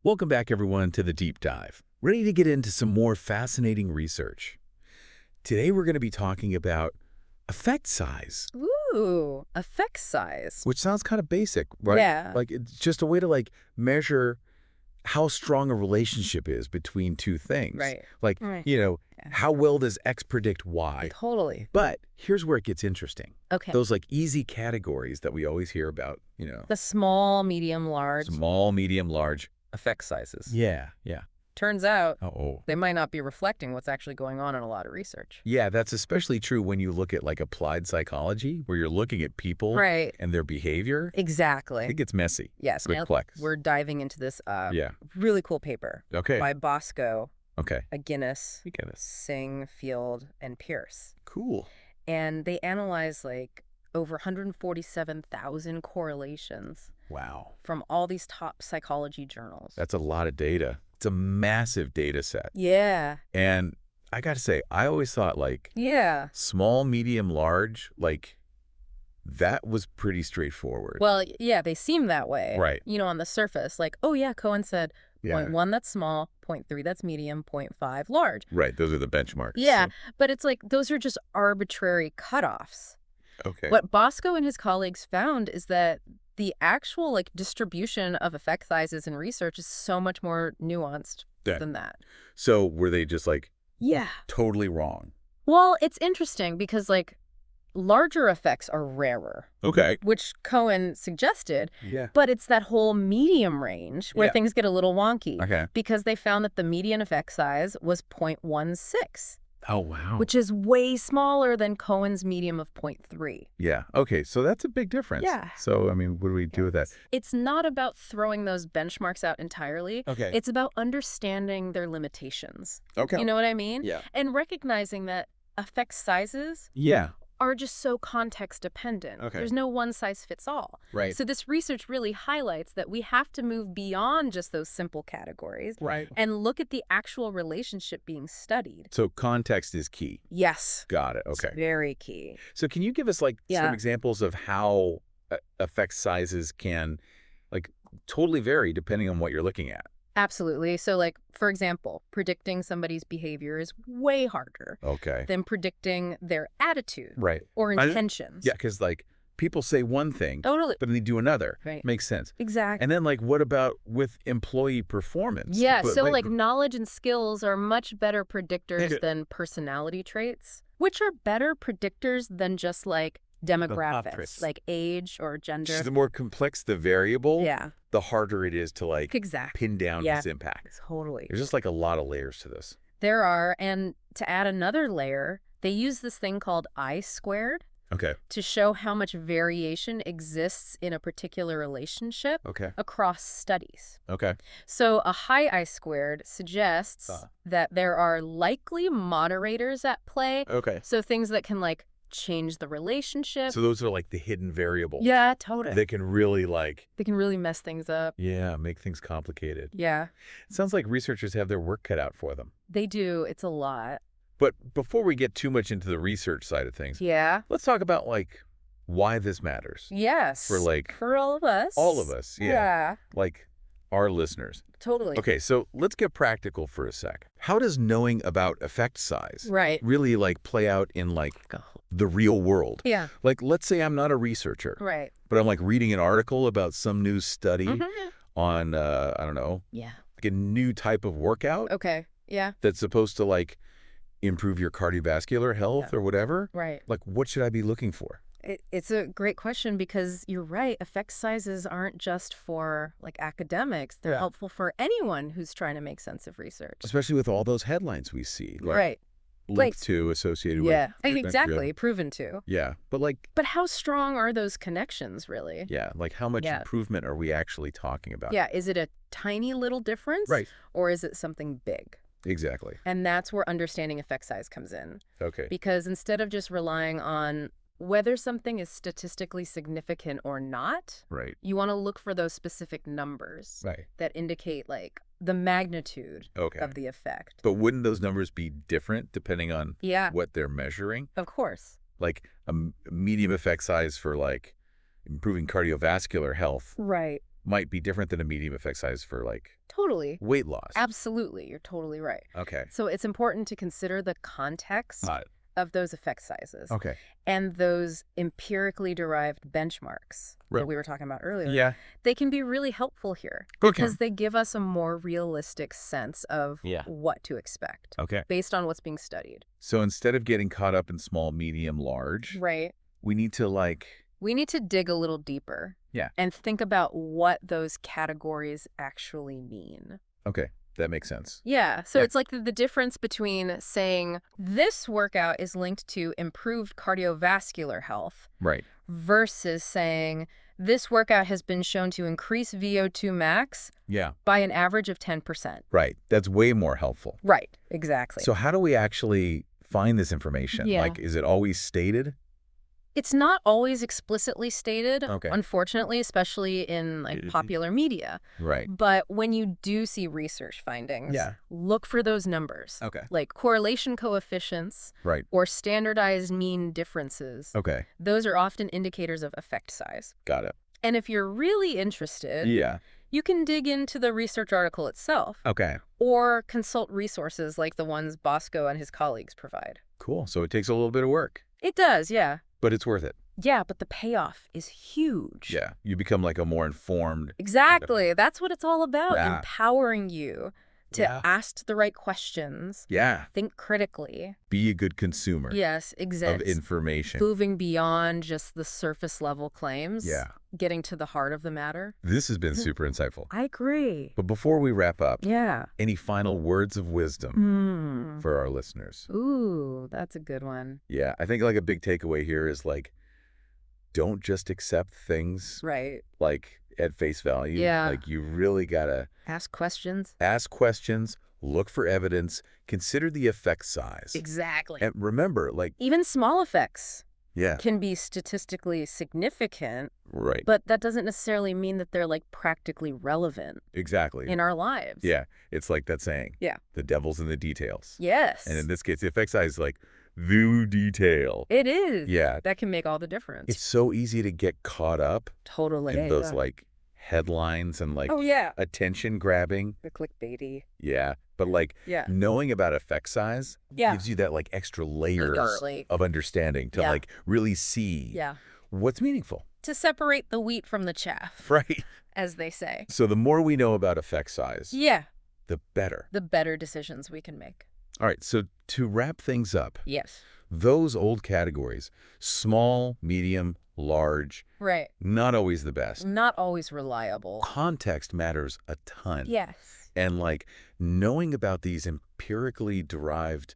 Welcome back, everyone, to the Deep Dive. Ready to get into some more fascinating research. Today, we're going to be talking about effect size, Ooh, effect size. which sounds kind of basic, right? Yeah. Like, it's just a way to, measure how strong a relationship is between two things. Right. Like, Right. Yeah. how well does X predict Y? Totally. But here's where it gets interesting. Okay. Those, easy categories that we always hear about, The small, medium, large. small, medium, large. Effect sizes. Yeah. Turns out Oh. they might not be reflecting what's actually going on in a lot of research. Yeah, that's especially true when you look at applied psychology, where you're looking at people Right. and their behavior. Exactly. It gets messy. Yes. Now Complex. we're diving into this Yeah. really cool paper Okay. by Bosco, Okay. Guinness, We get it. Singh, Field, and Pierce. Cool. And they analyze over 147,000 correlations Wow. from all these top psychology journals. That's a lot of data. It's a massive data set. Yeah. And I got to say, I always thought Yeah. small, medium, large, that was pretty straightforward. Well, yeah, they seem that way. Right. On the surface, oh yeah, Cohen said Yeah. 0.1 that's small, 0.3 that's medium, 0.5 large. Right. Those are the benchmarks. Yeah, but it's those are just arbitrary cutoffs. Okay. What Bosco and his colleagues found is that the actual distribution of effect sizes in research is so much more nuanced Yeah. than that. So were they just Yeah. totally wrong? Well, it's interesting because larger effects are rarer. Okay. Which Cohen suggested, Yeah. but it's that whole medium range where Yeah. things get a little wonky. Okay. Because they found that the median effect size was 0.16, Oh, wow. which is way smaller than Cohen's medium of 0.3. Yeah. Okay. So that's a big difference. Yeah. So, what do we do with that? It's not about throwing those benchmarks out entirely. Okay. It's about understanding their limitations. Okay. You know what I mean? Yeah. And recognizing that effect sizes Yeah. are just so context dependent. Okay. There's no one size fits all. Right. So this research really highlights that we have to move beyond just those simple categories Right. and look at the actual relationship being studied. So context is key. Yes. Got it. It's Okay. very key. So can you give us some Yeah. examples of how effect sizes can totally vary depending on what you're looking at? Absolutely. So for example, predicting somebody's behavior is way harder Okay. than predicting their attitude Right. or I- intentions. Yeah, because people say one thing, Totally. but then they do another. Right. Makes sense. Exactly. And then what about with employee performance? Yeah, But, so knowledge and skills are much better predictors Yeah. than personality traits, which are better predictors than just demographics, traits. like age or gender. the more complex the variable, Yeah, the harder it is to exactly. pin down Yeah. its impact. Totally. There's just a lot of layers to this. There are, and to add another layer, they use this thing called I-squared Okay. to show how much variation exists in a particular relationship Okay. across studies. Okay. So a high I-squared suggests Uh. that there are likely moderators at play. Okay. So things that can change the relationship. So those are the hidden variables. Yeah, totally. They can really They can really mess things up. make things complicated. Yeah, It sounds like researchers have their work cut out for them. they do. It's a lot. But before we get too much into the research side of things, Yeah. let's talk about why this matters. Yes. For, for all of us. All of us, yeah. Our listeners. Totally. Okay, so let's get practical for a sec. How does knowing about effect size Right. really play out in the real world? Yeah. Let's say I'm not a researcher, Right. but I'm reading an article about some new study Mhm. on I don't know, Yeah. a new type of workout Okay. Yeah. that's supposed to improve your cardiovascular health or whatever. Right. What should I be looking for? It's a great question because you're right. Effect sizes aren't just for academics. They're Yeah. helpful for anyone who's trying to make sense of research. Especially with all those headlines we see. Right. Linked to, associated Yeah. with. Exactly. Proven to. Yeah. But But how strong are those connections really? yeah, how much Yeah. improvement are we actually talking about? Yeah. Is it a tiny little difference? Right. Or is it something big? Exactly. And that's where understanding effect size comes in. Okay. Because instead of just relying on whether something is statistically significant or not, Right. you want to look for those specific numbers Right. that indicate the magnitude Okay. of the effect. But wouldn't those numbers be different depending on Yeah, what they're measuring? of course. A medium effect size for improving cardiovascular health Right. might be different than a medium effect size for, like, Totally. weight loss. Absolutely. You're totally right. Okay. So it's important to consider the context of those effect sizes Okay. and those empirically derived benchmarks Right. that we were talking about earlier. Yeah. They can be really helpful here Okay. because they give us a more realistic sense of Yeah. what to expect Okay. based on what's being studied. So instead of getting caught up in small, medium, large, Right. we need to, like... We need to dig a little deeper. Yeah. And think about what those categories actually mean. Okay. That makes sense. Yeah. So Yeah. it's like the difference between saying this workout is linked to improved cardiovascular health Right. versus saying this workout has been shown to increase VO2 max Yeah. by an average of 10%. Right. That's way more helpful. Right. Exactly. So how do we actually find this information? Yeah. Like, is it always stated? It's not always explicitly stated, Okay. unfortunately, especially in like popular media. Right. But when you do see research findings, Yeah. look for those numbers. Okay. Like correlation coefficients Right. or standardized mean differences. Okay. Those are often indicators of effect size. Got it. And if you're really interested, Yeah. you can dig into the research article itself Okay. or consult resources like the ones Bosco and his colleagues provide. Cool. So it takes a little bit of work, It does, yeah. but it's worth it. Yeah, but the payoff is huge. Yeah. You become like a more informed... Exactly. That's what it's all about. Yeah. Empowering you to Yeah. ask the right questions, Yeah. think critically. Be a good consumer Yes, of exactly. information. Moving beyond just the surface level claims. Yeah. Getting to the heart of the matter. This has been super insightful. I agree. But before we wrap up, Yeah. any final words of wisdom for our listeners? Ooh, that's a good one. Yeah. I think like a big takeaway here is like, don't just accept things Right. like at face value. Yeah. Like you really got to Ask questions. ask questions, look for evidence, consider the effect size. Exactly. And remember, like, Even small effects yeah, can be statistically significant, right. but that doesn't necessarily mean that they're like practically relevant Exactly. in our lives. Yeah. It's like that saying. Yeah. The devil's in the details. Yes. And in this case, the effect size is like the detail. It is. Yeah. That can make all the difference. It's so easy to get caught up totally. in those like headlines and like oh, yeah. attention grabbing. The clickbaity. Yeah. But like Yeah. knowing about effect size Yeah. gives you that like extra layers Totally. of understanding to Yeah. like really see Yeah. what's meaningful. To separate the wheat from the chaff, Right. as they say. So the more we know about effect size, Yeah. the better. The better decisions we can make. All right. So to wrap things up, Yes. those old categories, small, medium, large, Right. not always the best. Not always reliable. Context matters a ton. Yes. And like knowing about these empirically derived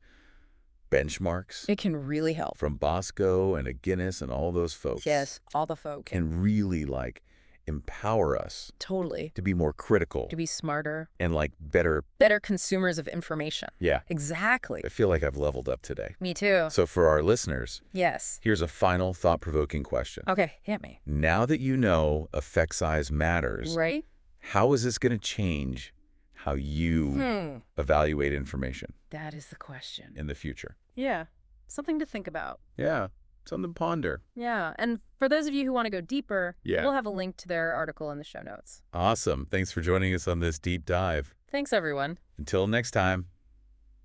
benchmarks It can really help. from Bosco and Guinness and all those folks Yes. All the folk. can really like empower us Totally. to be more critical To be smarter. and like better. Better consumers of information. Yeah. Exactly. I feel like I've leveled up today. Me too. So for our listeners, Yes. here's a final thought-provoking question. Okay. Hit me. Now that you know effect size matters, Right? how is this going to change how you evaluate information That is the question. in the future? Yeah. Something to think about. Yeah, something to ponder. Yeah. And for those of you who want to go deeper, Yeah. we'll have a link to their article in the show notes. Awesome. Thanks for joining us on this deep dive. Thanks, everyone. Until next time,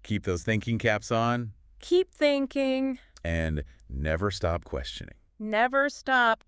keep those thinking caps on Keep thinking. and never stop questioning. Never stop